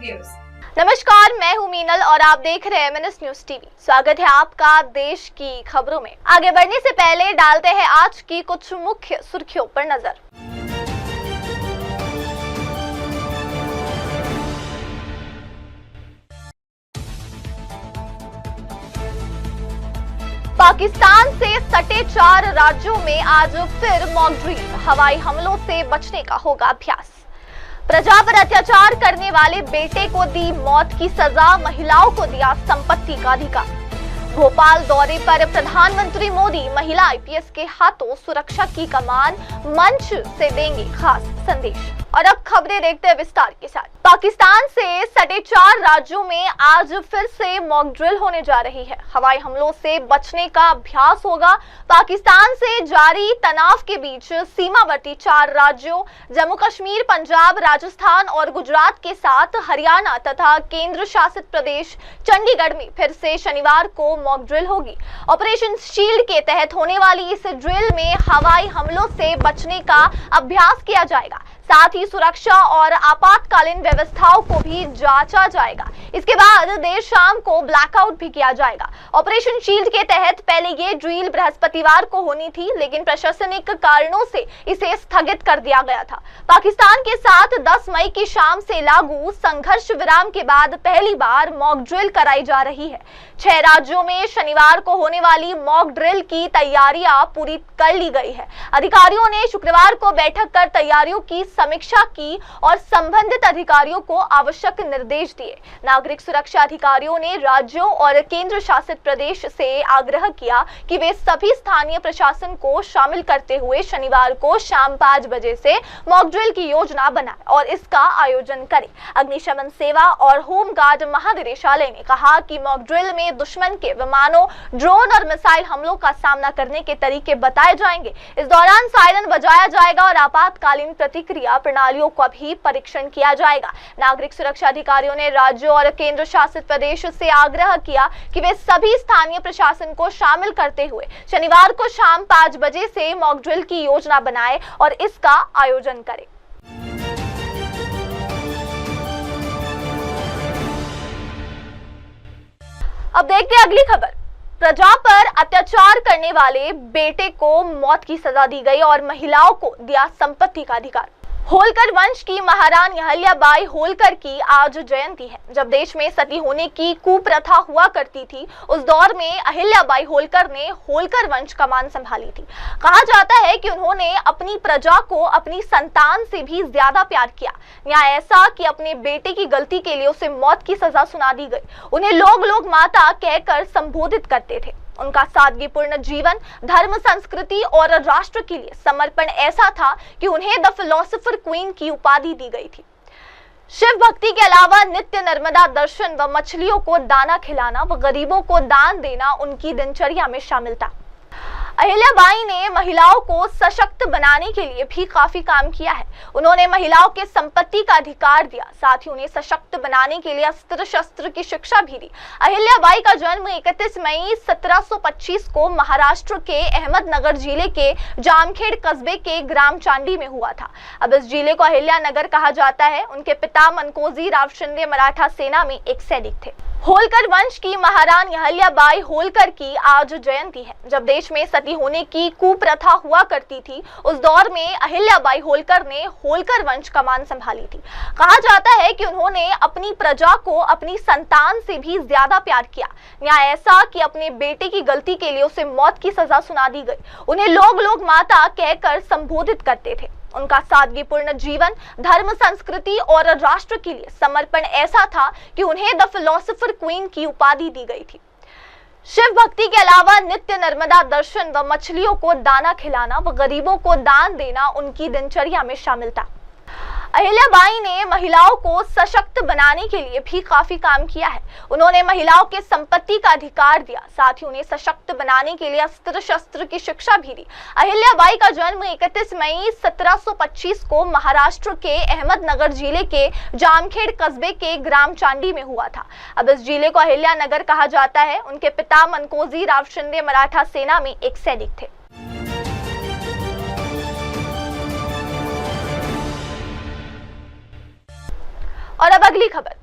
Viewers. नमस्कार, मैं हूं मीनल और आप देख रहे हैं MNS न्यूज टीवी। स्वागत है आपका देश की खबरों में। आगे बढ़ने से पहले डालते हैं आज की कुछ मुख्य सुर्खियों पर नजर। पाकिस्तान से सटे 4 राज्यों में आज फिर मॉक ड्रिल, हवाई हमलों से बचने का होगा अभ्यास। प्रजा पर अत्याचार करने वाले बेटे को दी मौत की सजा, महिलाओं को दिया संपत्ति का अधिकार। भोपाल दौरे पर प्रधानमंत्री मोदी महिला IPS के हाथों सुरक्षा की कमान, मंच से देंगे खास संदेश। और अब खबरें देखते हैं विस्तार के साथ। पाकिस्तान से सटे 4 राज्यों में आज फिर से मॉक ड्रिल होने जा रही है। हवाई हमलों से बचने का अभ्यास होगा। पाकिस्तान से जारी तनाव के बीच सीमावर्ती 4 राज्यों जम्मू कश्मीर, पंजाब, राजस्थान और गुजरात के साथ हरियाणा तथा केंद्र शासित प्रदेश चंडीगढ़ में फिर से शनिवार को मॉक ड्रिल होगी। ऑपरेशन शील्ड के तहत होने वाली इस ड्रिल में हवाई हमलों से बचने का अभ्यास किया जाएगा। साथ ही सुरक्षा और आपातकालीन व्यवस्थाओं को भी जांचा जाएगा। इसके बाद देर शाम को ब्लैकआउट भी किया जाएगा। ऑपरेशन शील्ड के तहत पहले ये ड्रिल बृहस्पतिवार को होनी थी, लेकिन प्रशासनिक कारणों से इसे स्थगित कर दिया गया था। पाकिस्तान के साथ 10 मई की शाम से लागू संघर्ष विराम के बाद पहली बार मॉक ड्रिल कराई जा रही है। 6 राज्यों में शनिवार को होने वाली मॉक ड्रिल की तैयारियां पूरी कर ली गई है। अधिकारियों ने शुक्रवार को बैठक कर तैयारियों की समीक्षा की और संबंधित अधिकारियों को आवश्यक निर्देश दिए। नागरिक सुरक्षा अधिकारियों ने राज्यों और केंद्र शासित प्रदेश से आग्रह किया कि वे सभी स्थानीय प्रशासन को शामिल करते हुए शनिवार को शाम 5 बजे से मॉक ड्रिल की योजना बनाए और इसका आयोजन करें। अग्निशमन सेवा और होमगार्ड महानिदेशालय ने कहा कि मॉक ड्रिल में दुश्मन के विमानों, ड्रोन और मिसाइल हमलों का सामना करने के तरीके बताए जाएंगे। इस दौरान सायरन बजाया जाएगा और आपातकालीन प्रतिक्रिया प्रणालियों का भी परीक्षण किया जाएगा। नागरिक सुरक्षा अधिकारियों ने राज्यों और केंद्र शासित प्रदेश से आग्रह किया कि वे सभी स्थानीय प्रशासन को शामिल करते हुए शनिवार को शाम 5 बजे से मॉक ड्रिल की योजना बनाएं और इसका आयोजन करें। अब देखते हैं अगली खबर। प्रजा पर अत्याचार करने वाले बेटे को मौत की सजा दी गई और महिलाओं को दिया संपत्ति का अधिकार। होलकर वंश की महारानी अहिल्याबाई होलकर की आज जयंती है। जब देश में सती होने की कुप्रथा हुआ करती थी, उस दौर में अहिल्याबाई होलकर ने होलकर वंश का मान संभाली थी। कहा जाता है कि उन्होंने अपनी प्रजा को अपनी संतान से भी ज्यादा प्यार किया। न्याय ऐसा कि अपने बेटे की गलती के लिए उसे मौत की सजा सुना दी गई। उन्हें लोग माता कहकर संबोधित करते थे। उनका सादगीपूर्ण जीवन, धर्म, संस्कृति और राष्ट्र के लिए समर्पण ऐसा था कि उन्हें द फिलोसोफर क्वीन की उपाधि दी गई थी। शिव भक्ति के अलावा नित्य नर्मदा दर्शन व मछलियों को दाना खिलाना व गरीबों को दान देना उनकी दिनचर्या में शामिल था। अहिल्याबाई ने महिलाओं को सशक्त बनाने के लिए भी काफी काम किया है। उन्होंने महिलाओं के संपत्ति का अधिकार दिया, साथ ही उन्हें सशक्त बनाने के लिए अस्त्र शस्त्र की शिक्षा भी दी। अहिल्याबाई का जन्म 31 मई 1725 को महाराष्ट्र के अहमदनगर जिले के जामखेड़ कस्बे के ग्राम चांडी में हुआ था। अब इस जिले को अहिल्यानगर कहा जाता है। उनके पिता मनकोजी राव शिंदे मराठा सेना में एक सैनिक थे। होलकर वंश की महारानी अहिल्याबाई होलकर की आज जयंती है। जब देश में सती होने की कुप्रथा हुआ करती थी, उस दौर में अहिल्याबाई होलकर ने होलकर वंश का मान संभाली थी। कहा जाता है कि उन्होंने अपनी प्रजा को अपनी संतान से भी ज्यादा प्यार किया। न्याय ऐसा कि अपने बेटे की गलती के लिए उसे मौत की सजा सुना दी गई। उन्हें लोग माता कहकर संबोधित करते थे। उनका सादगीपूर्ण जीवन, धर्म, संस्कृति और राष्ट्र के लिए समर्पण ऐसा था कि उन्हें द फिलोसोफर क्वीन की उपाधि दी गई थी। शिव भक्ति के अलावा नित्य नर्मदा दर्शन व मछलियों को दाना खिलाना व गरीबों को दान देना उनकी दिनचर्या में शामिल था। अहिल्याबाई ने महिलाओं को सशक्त बनाने के लिए भी काफी काम किया है। उन्होंने महिलाओं के संपत्ति का अधिकार दिया, साथ ही उन्हें सशक्त बनाने के लिए अस्त्र शस्त्र की शिक्षा भी दी। अहिल्याबाई का जन्म 31 मई 1725 को महाराष्ट्र के अहमदनगर जिले के जामखेड़ कस्बे के ग्राम चांडी में हुआ था। अब इस जिले को अहिल्यानगर कहा जाता है। उनके पिता मनकोजी राव शिंदे मराठा सेना में एक सैनिक थे। और अब अगली खबर।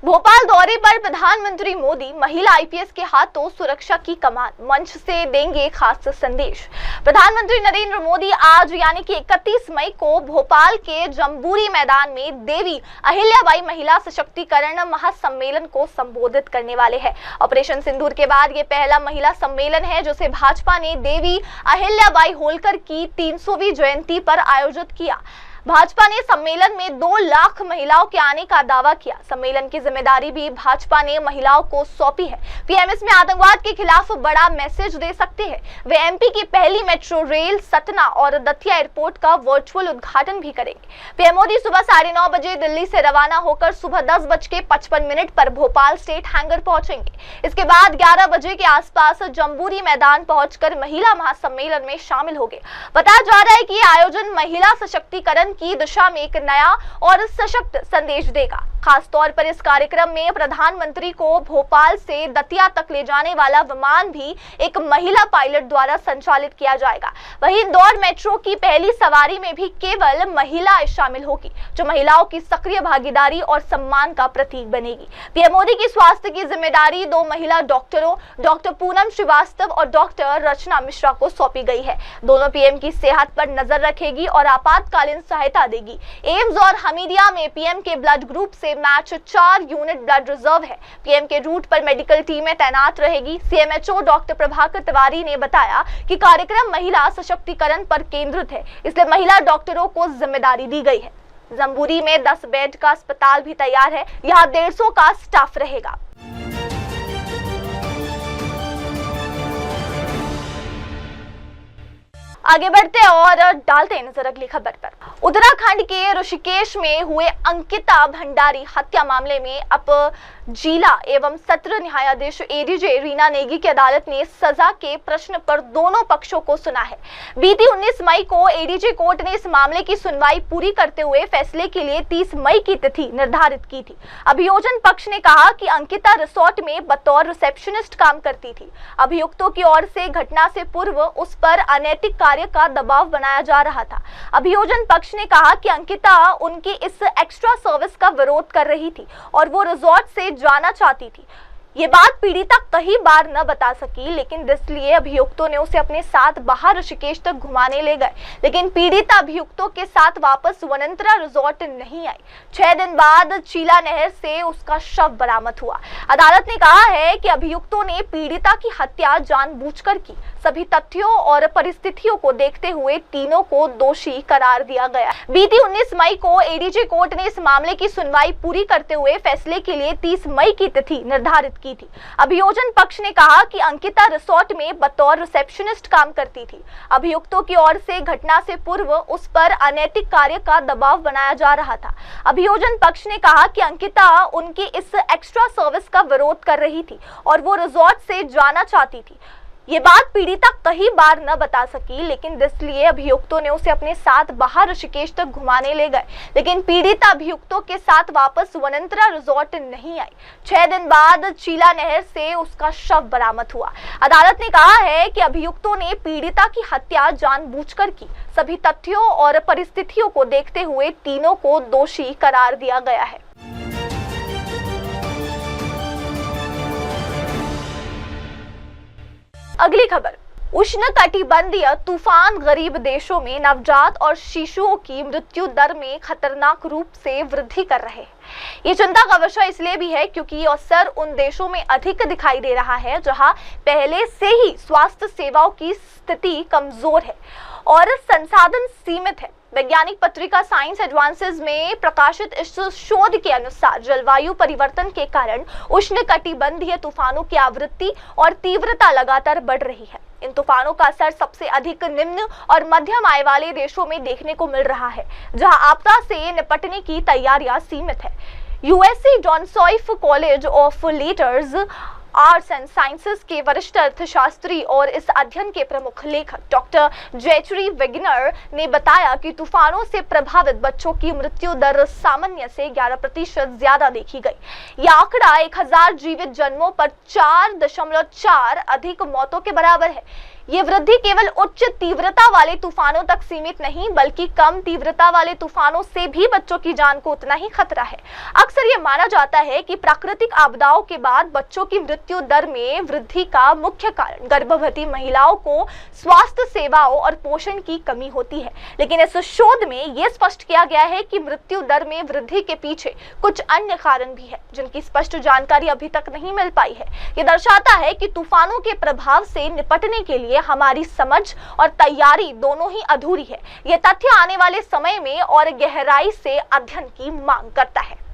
भोपाल दौरे पर प्रधानमंत्री मोदी महिला आईपीएस के हाथों सुरक्षा की कमान, मंच से देंगे खास संदेश। प्रधानमंत्री नरेंद्र मोदी आज यानी कि 31 मई को भोपाल के जम्बूरी मैदान में देवी अहिल्याबाई महिला सशक्तिकरण महासम्मेलन को संबोधित करने वाले हैं। ऑपरेशन सिंदूर के बाद ये पहला महिला सम्मेलन है जिसे भाजपा ने देवी अहिल्याबाई होलकर की 300वीं जयंती पर आयोजित किया। भाजपा ने सम्मेलन में 2 लाख महिलाओं के आने का दावा किया। सम्मेलन की जिम्मेदारी भी भाजपा ने महिलाओं को सौंपी है। पीएम इसमें आतंकवाद के खिलाफ बड़ा मैसेज दे सकते हैं। वे एमपी की पहली मेट्रो रेल सतना और दतिया एयरपोर्ट का वर्चुअल उद्घाटन भी करेंगे। पीएम मोदी सुबह 9:30 बजे दिल्ली से रवाना होकर सुबह 10:55 पर भोपाल स्टेट हैंगर पहुंचेंगे। इसके बाद 11 बजे के आसपास जम्बूरी मैदान पहुंचकर महिला महासम्मेलन में शामिल होंगे। बताया जा रहा है कि यह आयोजन महिला सशक्तिकरण की दिशा में एक नया और सशक्त संदेश देगा। खास तौर पर इस कार्यक्रम में प्रधानमंत्री को भोपाल से दतिया तक ले जाने वाला विमान भी एक महिला पायलट द्वारा संचालित किया जाएगा। वहीं इंदौर मेट्रो की पहली सवारी में भी केवल महिलाएं शामिल होगी, जो महिलाओं की सक्रिय भागीदारी और सम्मान का प्रतीक बनेगी। पीएम मोदी की स्वास्थ्य की जिम्मेदारी 2 महिला डॉक्टरों, डॉक्टर पूनम श्रीवास्तव और डॉक्टर रचना मिश्रा को सौंपी गई है। दोनों पीएम की सेहत पर नजर रखेगी और आपातकालीन सहायता देगी। एम्स और हमीदिया में पीएम के ब्लड ग्रुप से मैच 4 यूनिट ब्लड रिजर्व है। पीएम के रूट पर मेडिकल टीमें तैनात रहेगी। सीएमएचओ डॉक्टर प्रभाकर तिवारी ने बताया कि कार्यक्रम महिला सशक्तिकरण पर केंद्रित है, इसलिए महिला डॉक्टरों को जिम्मेदारी दी गई है। जम्बूरी में 10 बेड का अस्पताल भी तैयार है। यहाँ 150 का स्टाफ रहेगा। आगे बढ़ते और डालते हैं नजर अगली खबर पर। उत्तराखंड के ऋषिकेश में हुए अंकिता भंडारी हत्या मामले में अब जिला एवं सत्र न्यायाधीश एडीजे रीना नेगी की अदालत ने सजा के प्रश्न पर दोनों पक्षों को सुना है। बीती 19 मई को एडीजे कोर्ट ने इस मामले की सुनवाई पूरी करते हुए फैसले के लिए 30 मई की तिथि निर्धारित की थी। अभियोजन पक्ष ने कहा कि अंकिता रिसोर्ट में बतौर रिसेप्शनिस्ट काम करती थी। अभियुक्तों की ओर से घटना से पूर्व उस पर अनैतिक कार्य का दबाव बनाया जा रहा था। अभियोजन पक्ष ने कहा कि अंकिता उनकी इस एक्स्ट्रा सर्विस का विरोध कर रही थी और वो रिजॉर्ट से जाना चाहती थी। ये बात पीड़िता कई बार न बता सकी, लेकिन इसलिए अभियुक्तों ने उसे अपने साथ बाहर ऋषिकेश तक घुमाने ले गए, लेकिन पीड़िता अभियुक्तों के साथ वापस वनंतरा रिजॉर्ट नहीं आई। 6 दिन बाद चीला नहर से उसका शव बरामद हुआ। अदालत ने कहा है कि अभियुक्तों ने पीड़िता की हत्या जानबूझकर की। सभी तथ्यों और परिस्थितियों को देखते हुए तीनों को दोषी करार दिया गया। बीती 19 मई को एडीजे कोर्ट ने इस मामले की सुनवाई पूरी करते हुए फैसले के लिए 30 मई की तिथि निर्धारित की थी। अभियोजन पक्ष ने कहा कि अंकिता रिसोर्ट में बतौर रिसेप्शनिस्ट काम करती थी। अभियुक्तों की ओर से घटना से पूर्व उस पर अनैतिक कार्य का दबाव बनाया जा रहा था। अभियोजन पक्ष ने कहा कि अंकिता उनकी इस एक्स्ट्रा सर्विस का विरोध कर रही थी और वो रिजॉर्ट से जाना चाहती थी। ये बात पीड़िता कई बार न बता सकी, लेकिन इसलिए अभियुक्तों ने उसे अपने साथ बाहर ऋषिकेश तक घुमाने ले गए, लेकिन पीड़िता अभियुक्तों के साथ वापस वनंतरा रिजॉर्ट नहीं आई। 6 दिन बाद चीला नहर से उसका शव बरामद हुआ। अदालत ने कहा है कि अभियुक्तों ने पीड़िता की हत्या जानबूझकर की। सभी तथ्यों और परिस्थितियों को देखते हुए तीनों को दोषी करार दिया गया है। अगली खबर, उष्णकटिबंधीय तूफान गरीब देशों में नवजात और शिशुओं की मृत्यु दर में खतरनाक रूप से वृद्धि कर रहे हैं। ये चिंता का विषय इसलिए भी है क्योंकि ये असर उन देशों में अधिक दिखाई दे रहा है जहां पहले से ही स्वास्थ्य सेवाओं की स्थिति कमजोर है और संसाधन सीमित है। वैज्ञानिक पत्रिका साइंस एडवांसेस में प्रकाशित इस शोध के अनुसार जलवायु परिवर्तन के कारण उष्णकटिबंधीय तूफानों की आवृत्ति और तीव्रता लगातार बढ़ रही है। इन तूफानों का असर सबसे अधिक निम्न और मध्यम आय वाले देशों में देखने को मिल रहा है, जहां आपदा से निपटने की तैयारियां सीमित है। यूएससी जॉनसॉइफ college of letters arts and sciences के वरिष्ठ अर्थशास्त्री और इस अध्ययन के प्रमुख लेखक डॉक्टर जेचरी वेगनर ने बताया कि तूफानों से प्रभावित बच्चों की मृत्यु दर सामान्य से 11% ज्यादा देखी गई। यह आंकड़ा 1000 जीवित जन्मों पर 4.4 अधिक मौतों के बराबर है। ये वृद्धि केवल उच्च तीव्रता वाले तूफानों तक सीमित नहीं बल्कि कम तीव्रता वाले तूफानों से भी बच्चों की जान को उतना ही खतरा है। अक्सर ये माना जाता है कि प्राकृतिक आपदाओं के बाद बच्चों की मृत्यु दर में वृद्धि का मुख्य कारण गर्भवती महिलाओं को स्वास्थ्य सेवाओं और पोषण की कमी होती है, लेकिन इस शोध में यह स्पष्ट किया गया है कि मृत्यु दर में वृद्धि के पीछे कुछ अन्य कारण भी है जिनकी स्पष्ट जानकारी अभी तक नहीं मिल पाई है। ये दर्शाता है कि तूफानों के प्रभाव से निपटने के लिए हमारी समझ और तैयारी दोनों ही अधूरी है। ये तथ्य आने वाले समय में और गहराई से अध्ययन की मांग करता है।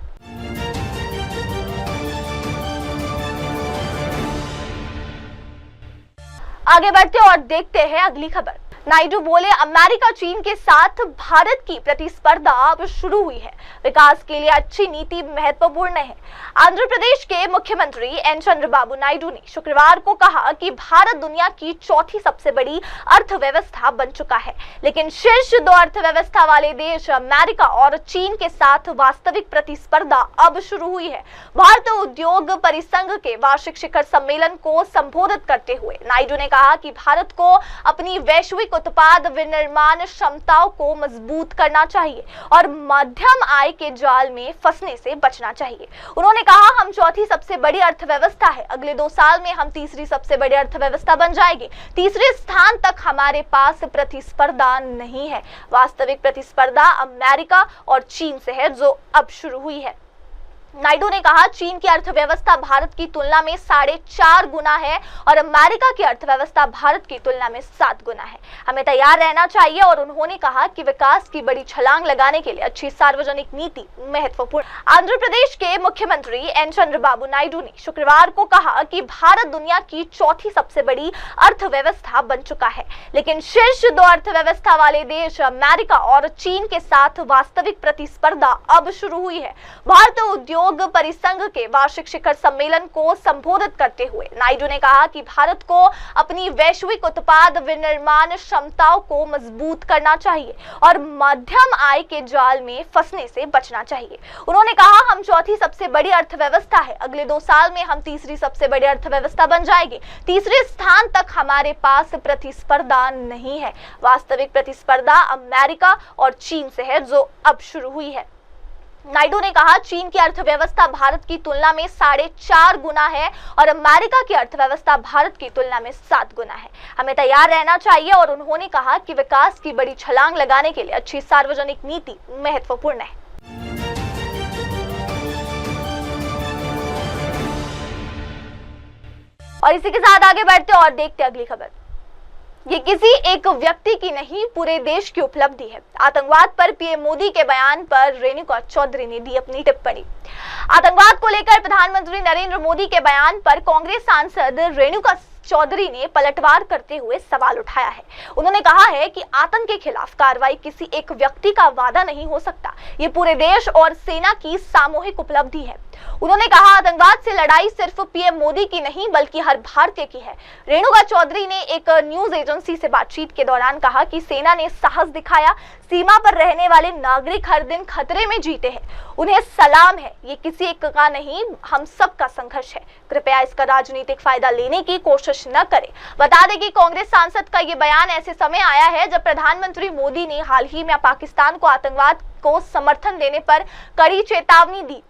आगे बढ़ते और देखते हैं अगली खबर। नायडू बोले, अमेरिका चीन के साथ भारत की प्रतिस्पर्धा अब शुरू हुई है। विकास के लिए अच्छी नीति महत्वपूर्ण है। आंध्र प्रदेश के मुख्यमंत्री एन चंद्रबाबू नायडू ने शुक्रवार को कहा कि भारत दुनिया की चौथी सबसे बड़ी अर्थव्यवस्था बन चुका है, लेकिन शीर्ष दो अर्थव्यवस्था वाले देश अमेरिका और चीन के साथ वास्तविक प्रतिस्पर्धा अब शुरू हुई है। भारतीय उद्योग परिसंघ के वार्षिक शिखर सम्मेलन को संबोधित करते हुए नायडू ने कहा कि भारत को अपनी वैश्विक उत्पाद विनिर्माण क्षमताओं को मजबूत करना चाहिए और मध्यम आय के जाल में फंसने से बचना चाहिए। उन्होंने कहा, हम चौथी सबसे बड़ी अर्थव्यवस्था है, अगले 2 साल में हम तीसरी सबसे बड़ी अर्थव्यवस्था बन जाएंगे। तीसरे स्थान तक हमारे पास प्रतिस्पर्धा नहीं है। वास्तविक प्रतिस्पर्धा अमेरिका और चीन से है जो अब शुरू हुई है। नायडू ने कहा, चीन की अर्थव्यवस्था भारत की तुलना में 4.5 गुना है और अमेरिका की अर्थव्यवस्था भारत की तुलना में 7 गुना है। हमें तैयार रहना चाहिए और उन्होंने कहा कि विकास की बड़ी छलांग लगाने के लिए अच्छी सार्वजनिक नीति महत्वपूर्ण। आंध्र प्रदेश के मुख्यमंत्री एन चंद्रबाबू नायडू ने शुक्रवार को कहा कि भारत दुनिया की चौथी सबसे बड़ी अर्थव्यवस्था बन चुका है, लेकिन शीर्ष दो अर्थव्यवस्था वाले देश अमेरिका और चीन के साथ वास्तविक प्रतिस्पर्धा अब शुरू हुई है। भारतीय उद्योग परिसंघ के वार्षिक शिखर सम्मेलन को संबोधित करते हुए नायडू ने कहा कि भारत को अपनी वैश्विक उत्पाद विनिर्माण क्षमताओं को मजबूत करना चाहिए और मध्यम आय के जाल में फंसने से बचना चाहिए। उन्होंने कहा, हम चौथी सबसे बड़ी अर्थव्यवस्था है, अगले 2 साल में हम तीसरी सबसे बड़ी अर्थव्यवस्था बन जाएंगे। तीसरे स्थान तक हमारे पास प्रतिस्पर्धा नहीं है। वास्तविक प्रतिस्पर्धा अमेरिका और चीन से है जो अब शुरू हुई है। नायडू ने कहा, चीन की अर्थव्यवस्था भारत की तुलना में 4.5 गुना है और अमेरिका की अर्थव्यवस्था भारत की तुलना में 7 गुना है। हमें तैयार रहना चाहिए और उन्होंने कहा कि विकास की बड़ी छलांग लगाने के लिए अच्छी सार्वजनिक नीति महत्वपूर्ण है। और इसी के साथ आगे बढ़ते और देखते अगली खबर। ये किसी एक व्यक्ति की नहीं, पूरे देश की उपलब्धि है। आतंकवाद पर पीएम मोदी के बयान पर रेणुका चौधरी ने दी अपनी टिप्पणी। आतंकवाद को लेकर प्रधानमंत्री नरेंद्र मोदी के बयान पर कांग्रेस सांसद रेणुका चौधरी ने पलटवार करते हुए सवाल उठाया है। उन्होंने कहा है कि आतंक के खिलाफ कार्रवाई किसी एक व्यक्ति का वादा नहीं हो सकता, ये पूरे देश और सेना की सामूहिक उपलब्धि है। उन्होंने कहा, आतंकवाद से लड़ाई सिर्फ पीएम मोदी की नहीं बल्कि हर भारतीय की है। रेणुका चौधरी ने एक न्यूज एजेंसी से बातचीत के दौरान कहा कि सेना ने साहस दिखाया, सीमा पर रहने वाले नागरिक हर दिन खतरे में जीते हैं, उन्हें सलाम है। ये किसी एक का नहीं, हम सब का संघर्ष है। कृपया इसका राजनीतिक फायदा लेने की कोशिश न करें। बता दें कि कांग्रेस सांसद का ये बयान ऐसे समय आया है जब प्रधानमंत्री मोदी ने हाल ही में पाकिस्तान को आतंकवाद को समर्थन देने पर कड़ी चेतावनी दी।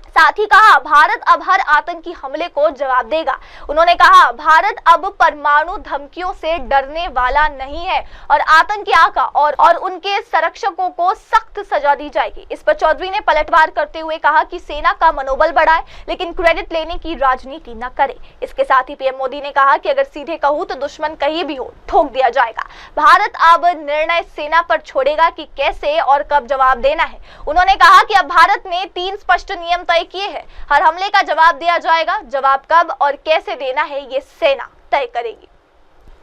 साथ ही कहा, भारत अब हर आतंकी हमले को जवाब देगा। उन्होंने कहा, भारत अब परमाणु धमकियों से डरने वाला नहीं है और आतंकियों का और उनके संरक्षकों को सख्त सजा दी जाएगी। इस पर चौधरी ने पलटवार करते हुए कहा कि सेना का मनोबल बढ़ाए लेकिन क्रेडिट लेने की राजनीति न करे। इसके साथ ही पीएम मोदी ने कहा कि अगर सीधे कहूं तो दुश्मन कहीं भी हो ठोक दिया जाएगा। भारत अब निर्णय सेना पर छोड़ेगा कि कैसे और कब जवाब देना है। उन्होंने कहा कि अब भारत ने 3 स्पष्ट नियम तय किए हैं। हर हमले का जवाब दिया जाएगा, जवाब कब और कैसे देना है ये सेना तय करेगी।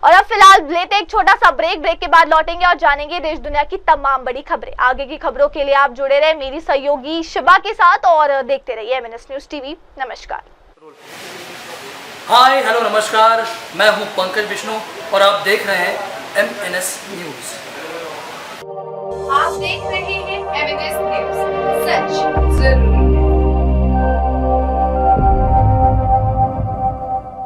और अब फिलहाल लेते एक छोटा सा ब्रेक के बाद लौटेंगे और जानेंगे देश दुनिया की तमाम बड़ी खबरें। आगे की खबरों के लिए आप जुड़े रहे मेरी सहयोगी शिबा के साथ और देखते रहिए MNS न्यूज टीवी। नमस्कार। हाय हेलो नमस्कार, मैं हूं पंकज विष्णु और आप देख रहे हैं MNS न्यूज। आप देख रहे हैं MNS न्यूज, सच जरूर।